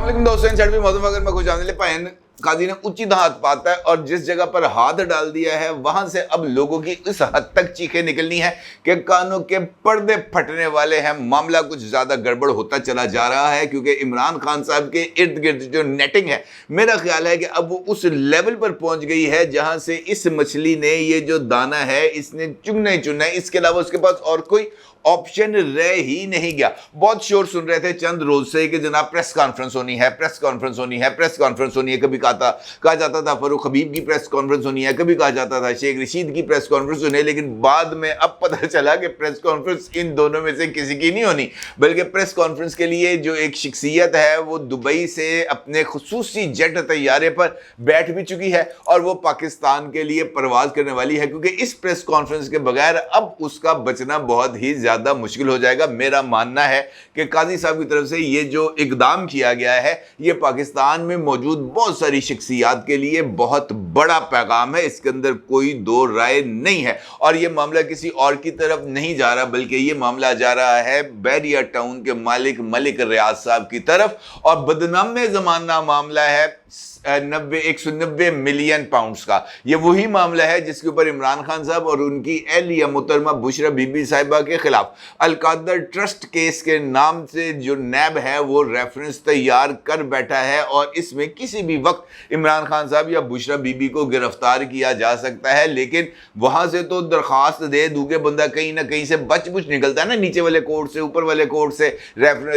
वालेकुम दोस्तों, चढ़वी मौसम अगर मैं खुश आने पाए काजी ने उचित हाथ पाता है और जिस जगह पर हाथ डाल दिया है वहां से अब लोगों की इस हद तक चीखें निकलनी है कि कानों के पर्दे फटने वाले हैं। मामला कुछ ज्यादा गड़बड़ होता चला जा रहा है क्योंकि इमरान खान साहब के इर्द गिर्द जो नेटिंग है, मेरा ख्याल है कि अब वो उस लेवल पर पहुंच गई है जहां से इस मछली ने ये जो दाना है इसने चुनना ही चुनना है, इसके अलावा उसके पास और कोई ऑप्शन रह ही नहीं गया। बहुत शोर सुन रहे थे चंद रोज से कि जनाब प्रेस कॉन्फ्रेंस होनी है, प्रेस कॉन्फ्रेंस होनी है, प्रेस कॉन्फ्रेंस होनी है। कभी कहा जाता था फरूख हबीब की प्रेस कॉन्फ्रेंस होनी है, कभी कहा जाता था शेख रशीद की प्रेस कॉन्फ्रेंस होनी है, लेकिन बाद में अब पता चला कि प्रेस कॉन्फ्रेंस इन दोनों में से किसी की नहीं होनी, बल्कि प्रेस कॉन्फ्रेंस के लिए जो एक शख्सियत है वो दुबई से अपने खुसूसी जेट तैयारे पर बैठ भी चुकी है और वो पाकिस्तान के लिए परवाज करने वाली है, क्योंकि इस प्रेस कॉन्फ्रेंस के बगैर अब उसका बचना बहुत ही ज्यादा मुश्किल हो जाएगा। मेरा मानना है कि काजी साहब की तरफ से ये जो इकदाम किया गया है ये पाकिस्तान में मौजूद बहुत सारी शख्सियात के लिए बहुत बड़ा पैगाम है, इसके अंदर कोई दो राय नहीं है। और ये मामला किसी और की तरफ नहीं जा रहा, बल्कि ये मामला जा रहा है बैरिया टाउन के मालिक मलिक रियाज साहब की तरफ, और बदनाम ज़माना मामला है 190 मिलियन पाउंड्स का। ये वही मामला है जिसके ऊपर इमरान खान साहब और उनकी एहलिया मुहतरमा बुशरा बीबी साहिबा के खिलाफ अलकादर ट्रस्ट केस के नाम से जो नैब है वो रेफरेंस तैयार कर बैठा है, और इसमें किसी भी वक्त इमरान खान साहब या बुशरा बीबी को गिरफ्तार किया जा सकता है। लेकिन वहां से तो दरखास्त दे दूंगे बंदा कहीं ना कहीं से बच बुच निकलता है ना, नीचे वाले कोर्ट से ऊपर वाले कोर्ट से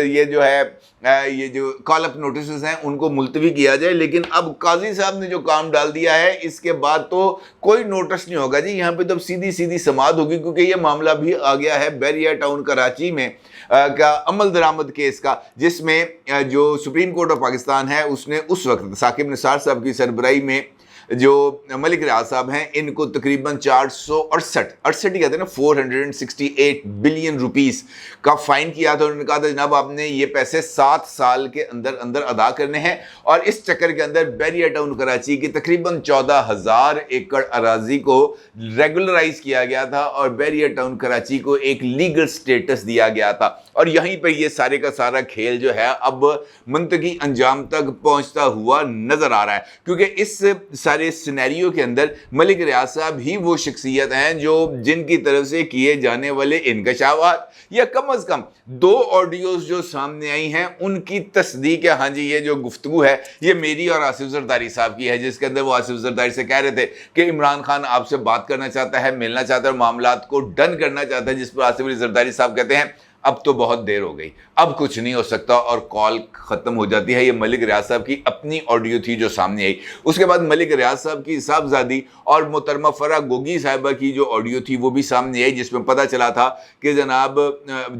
ये जो है ये जो कॉल अप नोटिस हैं उनको मुलतवी किया जाए। लेकिन अब काजी साहब ने जो काम डाल दिया है इसके बाद तो कोई नोटिस नहीं होगा जी, यहाँ पे तो सीधी सीधी समाअत होगी, क्योंकि ये मामला भी आ गया है बैरिया टाउन कराची में का अमल दरामद केस का, जिसमें जो सुप्रीम कोर्ट ऑफ पाकिस्तान है उसने उस वक्त साकिब निसार साहब की सरबराही में जो मलिक रियाज साहब हैं इनको तकरीबन 468 ही कहते हैं ना 468 बिलियन रुपीस का फाइन किया था। उन्होंने कहा था जनाब आपने ये पैसे 7 साल के अंदर अंदर अदा करने हैं, और इस चक्कर के अंदर बैरिया टाउन कराची की तकरीबन 14,000 एकड़ अराजी को रेगुलराइज किया गया था और बैरिया टाउन कराची को एक लीगल स्टेटस दिया गया था। और यहीं पर ये सारे का सारा खेल जो है अब मंतकी अंजाम तक पहुंचता हुआ नजर आ रहा है, क्योंकि इस सारे सिनेरियो के अंदर मलिक रियाज साहब ही वो शख्सियत हैं जो जिनकी तरफ से किए जाने वाले इंकशाफात या कम अज कम 2 ऑडियोज जो सामने आई हैं उनकी तस्दीक है। हाँ जी, ये जो गुफ्तगू है ये मेरी और आसिफ जरदारी साहब की है, जिसके अंदर वो आसिफ जरदारी से कह रहे थे कि इमरान खान आपसे बात करना चाहता है, मिलना चाहता है और मामलात को डन करना चाहता है, जिस पर आसिफ जरदारी साहब कहते हैं अब तो बहुत देर हो गई, अब कुछ नहीं हो सकता, और कॉल खत्म हो जाती है। ये मलिक रियाज साहब की अपनी ऑडियो थी जो सामने आई। उसके बाद मलिक रियाज साहब की साहबजादी और मोहतरमा फरा गोगी साहिबा की जो ऑडियो थी वो भी सामने आई, जिसमें पता चला था कि जनाब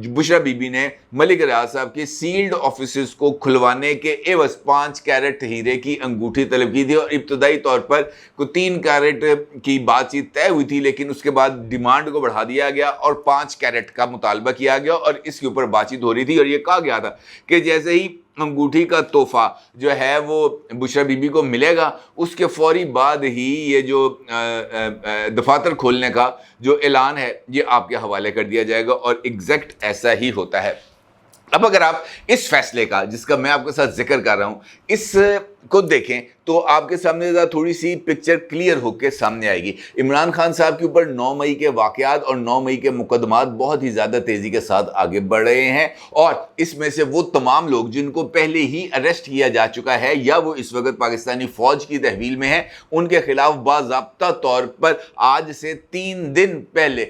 बुशरा बीबी ने मलिक रियाज साहब के सील्ड ऑफिस को खुलवाने के एवज 5 कैरेट हीरे की अंगूठी तलब की थी, और इब्तदाई तौर पर 3 कैरेट की बातचीत तय हुई थी, लेकिन उसके बाद डिमांड को बढ़ा दिया गया और 5 कैरेट का मुतालबा किया गया और इसके ऊपर बातचीत हो रही थी। और ये कहा गया था कि जैसे ही अंगूठी का तोहफा जो है वो बुशरा बीबी को मिलेगा उसके फौरी बाद ही ये जो दफातर खोलने का जो ऐलान है ये आपके हवाले कर दिया जाएगा, और एग्जैक्ट ऐसा ही होता है। अब अगर आप इस फैसले का जिसका मैं आपके साथ जिक्र कर रहा हूं इस को देखें तो आपके सामने थोड़ी सी पिक्चर क्लियर होकर सामने आएगी। इमरान खान साहब के ऊपर 9 मई के वाकयात और 9 मई के मुकदमात बहुत ही ज़्यादा तेज़ी के साथ आगे बढ़ रहे हैं, और इसमें से वो तमाम लोग जिनको पहले ही अरेस्ट किया जा चुका है या वो इस वक्त पाकिस्तानी फ़ौज की तहवील में है, उनके खिलाफ बाज़ाब्ता तौर पर आज से 3 दिन पहले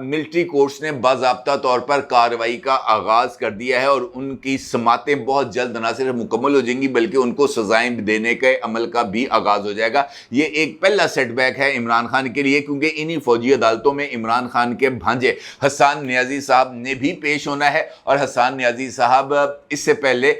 मिलिट्री कोर्ट्स ने बाज़ाब्ता तौर पर कार्रवाई का आगाज़ कर दिया है, और उनकी समातें बहुत जल्द न सिर्फ मुकम्मल हो जाएंगी बल्कि उनको सजाएं देने के अमल का भी आगाज हो जाएगा। ये एक पहला सेटबैक है इमरान खान के लिए, क्योंकि इन्हीं फौजी अदालतों में इमरान खान के भांजे हसन नियाजी साहब ने भी पेश होना है, और हसन नियाजी साहब इससे पहले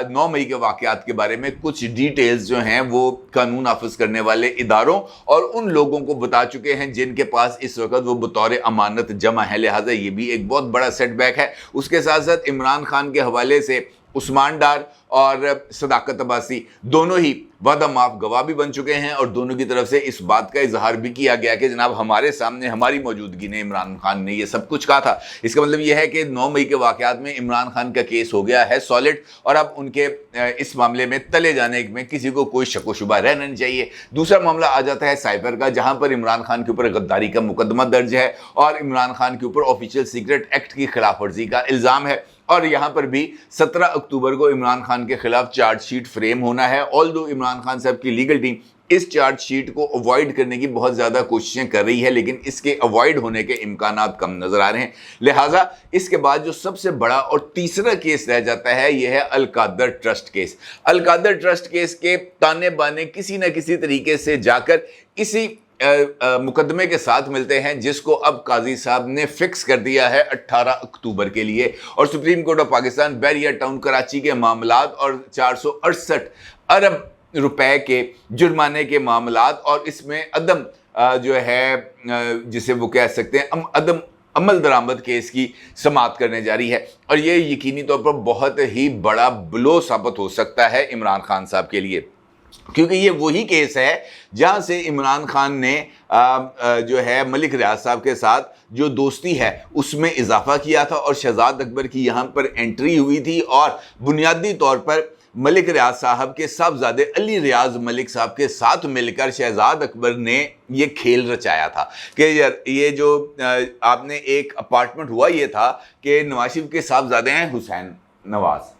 9 मई के वाकयात के बारे में कुछ डिटेल्स जो हैं वो कानून नाफिज करने वाले इदारों और उन लोगों को बता चुके हैं जिनके पास इस वक्त वो बतौर अमानत जमा है, लिहाजा ये भी एक बहुत बड़ा सेटबैक है। उसके साथ साथ इमरान खान के हवाले से उस्मान डार और सदाकत अब्बासी दोनों ही वादा माफ गवाह भी बन चुके हैं और दोनों की तरफ से इस बात का इजहार भी किया गया कि जनाब हमारे सामने हमारी मौजूदगी ने इमरान खान ने ये सब कुछ कहा था। इसका मतलब ये है कि 9 मई के वाकयात में इमरान खान का केस हो गया है सॉलिड और अब उनके इस मामले में तले जाने में किसी को कोई शक व शुबा रहना नहीं चाहिए। दूसरा मामला आ जाता है साइबर का, जहां पर इमरान खान के ऊपर गद्दारी का मुकदमा दर्ज है और इमरान खान के ऊपर ऑफिशियल सीक्रेट एक्ट की खिलाफ वर्जी का इल्ज़ाम है और यहाँ पर भी 17 अक्टूबर को इमरान खान के खिलाफ चार्जशीट फ्रेम होना है। ऑल्दो इमरान खान साहब की लीगल टीम इस चार्जशीट को अवॉइड करने की बहुत ज़्यादा कोशिशें कर रही है, लेकिन इसके अवॉइड होने के इम्कानात कम नज़र आ रहे हैं। लिहाजा इसके बाद जो सबसे बड़ा और तीसरा केस रह जाता है यह है Al-Qadir trust case. Al-Qadir trust case के ताने बाने किसी न किसी तरीके से जाकर इसी मुकदमे के साथ मिलते हैं जिसको अब काजी साहब ने फिक्स कर दिया है 18 अक्टूबर के लिए। और supreme court of Pakistan barrier town Karachi के मामलात और 468 अरब रुपए के जुर्माने के मामलात और इसमें अदम जो है जिसे वो कह सकते हैं अदम अमल दरामद केस की समाअत करने जा रही है और ये यकीनी तौर पर बहुत ही बड़ा ब्लो साबित हो सकता है इमरान खान साहब के लिए, क्योंकि ये वही केस है जहां से इमरान खान ने जो है मलिक रियाज साहब के साथ जो दोस्ती है उसमें इजाफा किया था और शहजाद अकबर की यहाँ पर एंट्री हुई थी और बुनियादी तौर पर मलिक रियाज साहब के साहबजादे अली रियाज मलिक साहब के साथ मिलकर शहजाद अकबर ने ये खेल रचाया था कि यार ये जो आपने एक अपार्टमेंट हुआ ये था कि नवाज शरीफ के साहबजादे हैं हुसैन नवाज,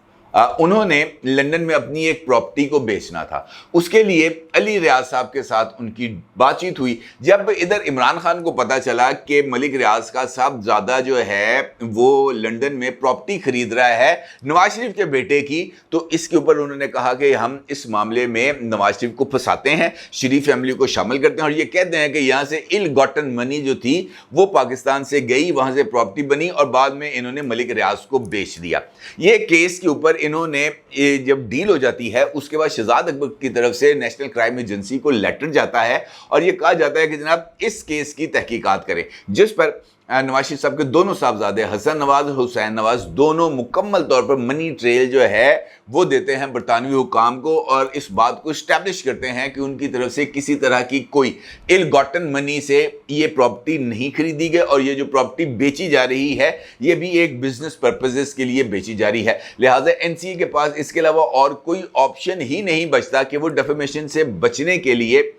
उन्होंने लंदन में अपनी एक प्रॉपर्टी को बेचना था। उसके लिए अली रियाज साहब के साथ उनकी बातचीत हुई। जब इधर इमरान खान को पता चला कि मलिक रियाज का साहबजादा जो है वो लंदन में प्रॉपर्टी खरीद रहा है नवाज शरीफ के बेटे की, तो इसके ऊपर उन्होंने कहा कि हम इस मामले में नवाज शरीफ को फंसाते हैं, शरीफ फैमिली को शामिल करते हैं और ये कहते हैं कि यहाँ से इल गॉटन मनी जो थी वो पाकिस्तान से गई, वहाँ से प्रॉपर्टी बनी और बाद में इन्होंने मलिक रियाज को बेच दिया। ये केस के ऊपर इन्होंने जब डील हो जाती है उसके बाद शहजाद अकबर की तरफ से नेशनल क्राइम एजेंसी को लेटर जाता है और ये कहा जाता है कि जनाब इस केस की तहकीकात करें, जिस पर नवाज शरीफ साहब के दोनों साहबजादे हसन नवाज और हुसैन नवाज दोनों मुकम्मल तौर पर मनी ट्रेल जो है वो देते हैं बरतानवी हुकाम को और इस बात को इस्टेब्लिश करते हैं कि उनकी तरफ से किसी तरह की कोई इल गॉटन मनी से ये प्रॉपर्टी नहीं खरीदी गई और ये जो प्रॉपर्टी बेची जा रही है ये भी एक बिजनेस पर्पजेस के लिए बेची जा रही है। लिहाजा एनसीए के पास इसके अलावा और कोई ऑप्शन ही नहीं बचता कि वो डेफेमेशन से बचने के लिए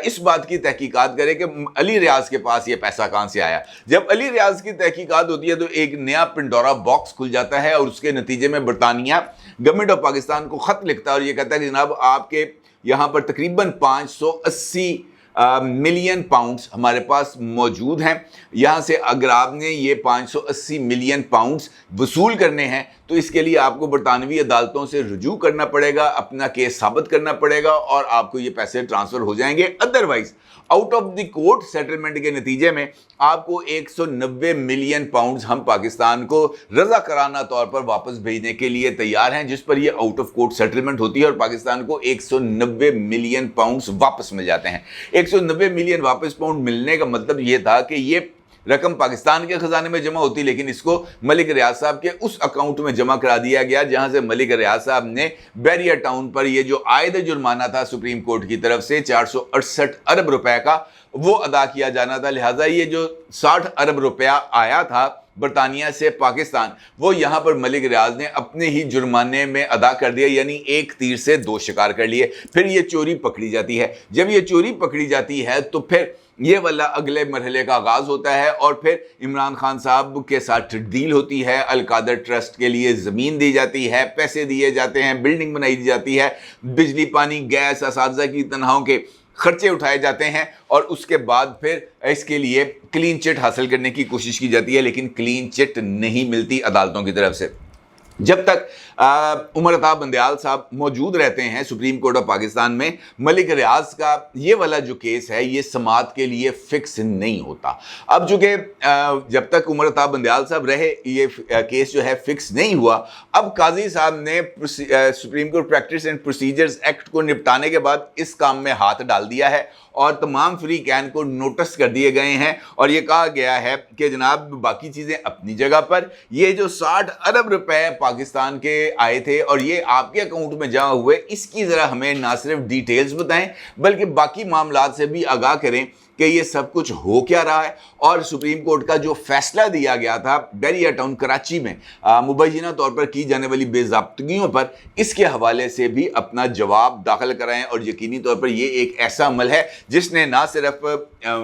इस बात की तहकीकात करे कि अली रियाज के पास ये पैसा कहाँ से आया। जब अली रियाज की तहकीकात होती है तो एक नया पिंडोरा बॉक्स खुल जाता है और उसके नतीजे में बरतानिया गवर्नमेंट ऑफ पाकिस्तान को खत लिखता है और ये कहता है कि जनाब आपके यहाँ पर तकरीबन 580 मिलियन पाउंड्स हमारे पास मौजूद हैं। यहाँ से अगर आपने ये 580 मिलियन पाउंड्स वसूल करने हैं तो इसके लिए आपको बरतानवी अदालतों से रुजू करना पड़ेगा, अपना केस साबित करना पड़ेगा और आपको ये पैसे ट्रांसफ़र हो जाएंगे। Otherwise out of the court settlement के नतीजे में आपको 190 मिलियन पाउंड्स हम पाकिस्तान को रज़ाकाराना तौर पर वापस भेजने के लिए तैयार हैं, जिस पर ये आउट ऑफ कोर्ट सेटलमेंट होती है और पाकिस्तान को 190 मिलियन पाउंड्स वापस मिल जाते हैं। 190 मिलियन वापस पाउंड मिलने का मतलब ये था कि ये रकम पाकिस्तान के खजाने में जमा होती, लेकिन इसको मलिक रियाज साहब के उस अकाउंट में जमा करा दिया गया जहां से मलिक रियाज साहब ने बैरियर टाउन पर ये जो आयद जुर्माना था सुप्रीम कोर्ट की तरफ से 468 अरब रुपए का वो अदा किया जाना था। लिहाजा ये जो 60 अरब रुपया आया था बरतानिया से पाकिस्तान वो यहाँ पर मलिक रियाज ने अपने ही जुर्माने में अदा कर दिया, यानी एक तीर से दो शिकार कर लिए। फिर ये चोरी पकड़ी जाती है। जब ये चोरी पकड़ी जाती है तो फिर ये वाला अगले मरहले का आगाज होता है और फिर इमरान खान साहब के साथ डील होती है। अलकादर ट्रस्ट के लिए ज़मीन दी जाती है, पैसे दिए जाते हैं, बिल्डिंग बनाई जाती है, बिजली पानी गैस असातिज़ा की तनख्वाहों के खर्चे उठाए जाते हैं और उसके बाद फिर इसके लिए क्लीन चिट हासिल करने की कोशिश की जाती है, लेकिन क्लीन चिट नहीं मिलती अदालतों की तरफ से। जब तक उमर अता बंदयाल साहब मौजूद रहते हैं सुप्रीम कोर्ट ऑफ पाकिस्तान में, मलिक रियाज का ये वाला जो केस है ये समाअत के लिए फिक्स नहीं होता। अब चूंकि जब तक उमर अता बंदयाल साहब रहे ये केस जो है फिक्स नहीं हुआ, अब काजी साहब ने supreme court practice and procedures act को निपटाने के बाद इस काम में हाथ डाल दिया है और तमाम फ्री कैन को नोटिस कर दिए गए हैं और ये कहा गया है कि जनाब बाकी चीज़ें अपनी जगह पर, ये जो 60 अरब रुपए पाकिस्तान के आए थे और ये आपके अकाउंट में जमा हुए, इसकी ज़रा हमें ना सिर्फ डिटेल्स बताएं बल्कि बाकी मामलात से भी आगाह करें कि ये सब कुछ हो क्या रहा है, और सुप्रीम कोर्ट का जो फैसला दिया गया था बैरिया टाउन कराची में मुबैना तौर पर की जाने वाली बेज़ाब्तगियों पर, इसके हवाले से भी अपना जवाब दाखिल कराएं। और यकीनी तौर पर ये एक ऐसा अमल है जिसने ना सिर्फ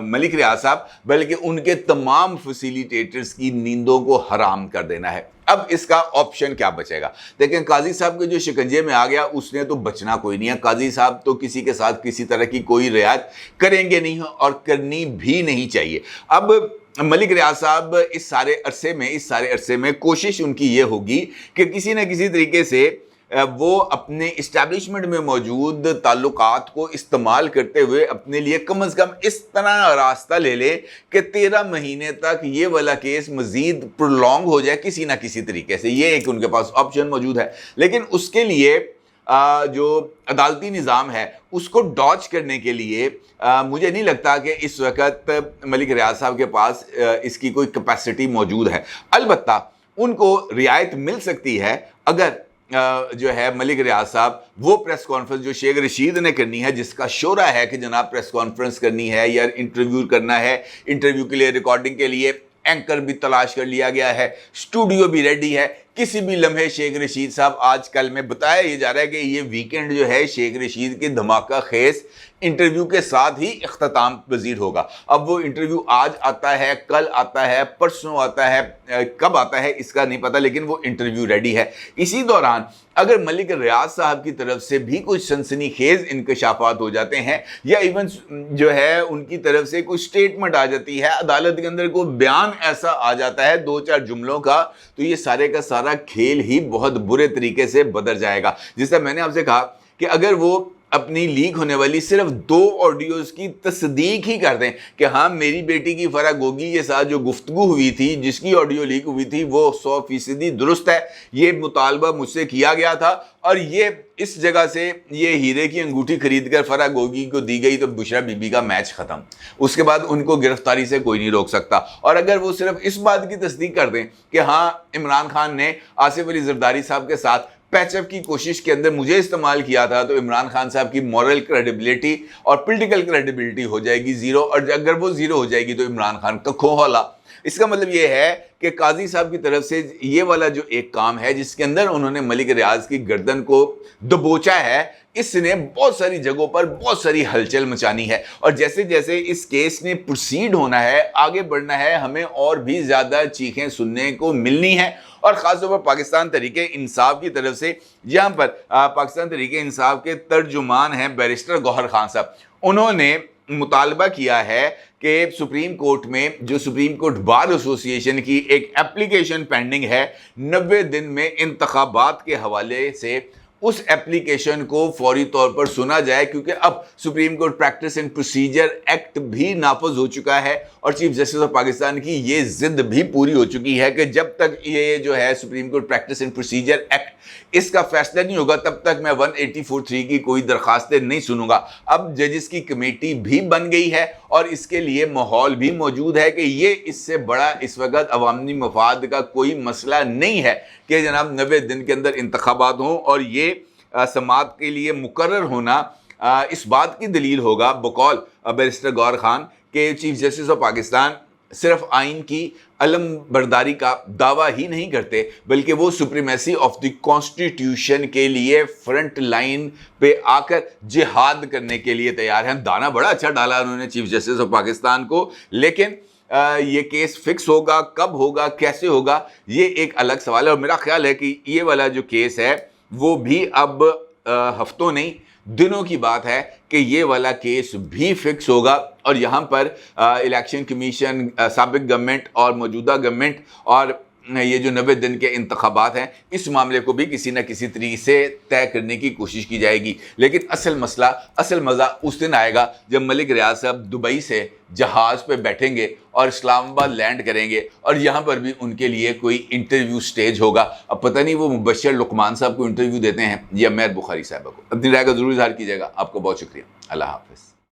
मलिक रियाज साहब बल्कि उनके तमाम फैसिलिटेटर्स की नींदों को हराम कर देना है। अब इसका ऑप्शन क्या बचेगा? देखें, काजी साहब के जो शिकंजे में आ गया उसने तो बचना कोई नहीं है। काजी साहब तो किसी के साथ किसी तरह की कोई रियायत करेंगे नहीं और करनी भी नहीं चाहिए। अब मलिक रियाज साहब इस सारे अरसे में कोशिश उनकी ये होगी कि किसी न किसी तरीके से वो अपने इस्टेब्लिशमेंट में मौजूद ताल्लुकात को इस्तेमाल करते हुए अपने लिए कम अज़ कम इस तरह रास्ता ले ले कि 13 महीने तक ये वाला केस मज़ीद प्रोलॉन्ग हो जाए किसी ना किसी तरीके से। ये एक उनके पास ऑप्शन मौजूद है, लेकिन उसके लिए जो अदालती निज़ाम है उसको डॉज करने के लिए मुझे नहीं लगता कि इस वक्त मलिक रियाज साहब के पास इसकी कोई कैपेसिटी मौजूद है। अलबत्ता उनको रियायत मिल सकती है अगर जो है मलिक रियाज साहब वो प्रेस कॉन्फ्रेंस जो शेख रशीद ने करनी है, जिसका शोरा है कि जनाब प्रेस कॉन्फ्रेंस करनी है या इंटरव्यू करना है, इंटरव्यू के लिए रिकॉर्डिंग के लिए एंकर भी तलाश कर लिया गया है, स्टूडियो भी रेडी है। किसी भी लम्हे शेख रशीद साहब, आजकल में बताया ये जा रहा है कि ये वीकेंड जो है शेख रशीद के धमाका खेज इंटरव्यू के साथ ही इख्तिताम पजीर होगा। अब वो इंटरव्यू आज आता है, कल आता है, परसों आता है, कब आता है इसका नहीं पता, लेकिन वो इंटरव्यू रेडी है। इसी दौरान अगर मलिक रियाज साहब की तरफ से भी कुछ सनसनीखेज इंकशाफात हो जाते हैं या इवन जो है उनकी तरफ से कोई स्टेटमेंट आ जाती है, अदालत के अंदर कोई बयान ऐसा आ जाता है 2-4 जुमलों का, तो ये सारे का सारा खेल ही बहुत बुरे तरीके से बदल जाएगा। जिस तरह मैंने आपसे कहा कि अगर वो अपनी लीक होने वाली सिर्फ 2 ऑडियोज़ की तस्दीक ही कर दें कि हाँ मेरी बेटी की फरा गोगी के साथ जो गुफ्तगू हुई थी, जिसकी ऑडियो लीक हुई थी, वो 100% दुरुस्त है, ये मुतालबा मुझसे किया गया था और ये इस जगह से ये हीरे की अंगूठी खरीद कर फरा गोगी को दी गई, तो बुशरा बीबी का मैच ख़त्म। उसके बाद उनको गिरफ्तारी से कोई नहीं रोक सकता। और अगर वो सिर्फ इस बात की तस्दीक कर दें कि हाँ इमरान खान ने आसिफ अली जरदारी साहब के साथ पैचअप की कोशिश के अंदर मुझे इस्तेमाल किया था, तो इमरान खान साहब की मॉरल क्रेडिबिलिटी और पॉलिटिकल क्रेडिबिलिटी हो जाएगी ज़ीरो, और अगर वो ज़ीरो हो जाएगी तो इमरान खान का खोहला। इसका मतलब ये है कि काजी साहब की तरफ से ये वाला जो एक काम है जिसके अंदर उन्होंने मलिक रियाज की गर्दन को दबोचा है, इसने बहुत सारी जगहों पर बहुत सारी हलचल मचानी है। और जैसे जैसे इस केस ने प्रोसीड होना है, आगे बढ़ना है, हमें और भी ज़्यादा चीखें सुनने को मिलनी है। और ख़ासतौर पर पाकिस्तान तहरीके इंसाफ की तरफ से, यहाँ पर पाकिस्तान तहरीके इंसाफ के तर्जुमान हैं बैरिस्टर गौहर खान साहब, उन्होंने मुतालबा किया है कि सुप्रीम कोर्ट में जो सुप्रीम कोर्ट बार एसोसिएशन की एक एप्लीकेशन पेंडिंग है 90 दिन में इंतखाबात के हवाले से, उस एप्लीकेशन को फौरी तौर पर सुना जाए, क्योंकि अब supreme court practice and procedure act भी नाफज हो चुका है और चीफ जस्टिस ऑफ पाकिस्तान की ये जिद भी पूरी हो चुकी है कि जब तक ये जो है supreme court practice and procedure act इसका फैसला नहीं होगा तब तक मैं 184(3) की कोई दरखास्तें नहीं सुनूंगा। अब जजेस की कमेटी भी बन गई है और इसके लिए माहौल भी मौजूद है कि ये इससे बड़ा इस वक्त अवामी मफाद का कोई मसला नहीं है कि जनाब 90 दिन के अंदर इंतखाबात हों, और ये समात के लिए मुकर्रर होना इस बात की दलील होगा बकौल बैरिस्टर गौहर खान के चीफ जस्टिस ऑफ पाकिस्तान सिर्फ आइन की अलम बरदारी का दावा ही नहीं करते, बल्कि वो सुप्रीमेसी ऑफ द कॉन्स्टिट्यूशन के लिए फ्रंट लाइन पे आकर जिहाद करने के लिए तैयार हैं। दाना बड़ा अच्छा डाला उन्होंने चीफ जस्टिस ऑफ पाकिस्तान को, लेकिन ये केस फिक्स होगा, कब होगा, कैसे होगा, ये एक अलग सवाल है। और मेरा ख्याल है कि ये वाला जो केस है वो भी अब हफ्तों नहीं दिनों की बात है कि ये वाला केस भी फिक्स होगा। और यहाँ पर इलेक्शन कमीशन, साबिक गवर्नमेंट और मौजूदा गवर्नमेंट और ये जो 90 दिन के इंतखाबात हैं, इस मामले को भी किसी न किसी तरीके से तय करने की कोशिश की जाएगी। लेकिन असल मसला, असल मज़ा उस दिन आएगा जब मलिक रियाज साहब दुबई से जहाज़ पे बैठेंगे और इस्लामाबाद लैंड करेंगे और यहाँ पर भी उनके लिए कोई इंटरव्यू स्टेज होगा। अब पता नहीं वो मुबश्शिर लुकमान साहब को इंटरव्यू देते हैं या मेहर बुखारी साहब को। अपनी राय का ज़रूर इज़हार कीजिएगा। आपको बहुत शुक्रिया। अल्लाह हाफ़िज़।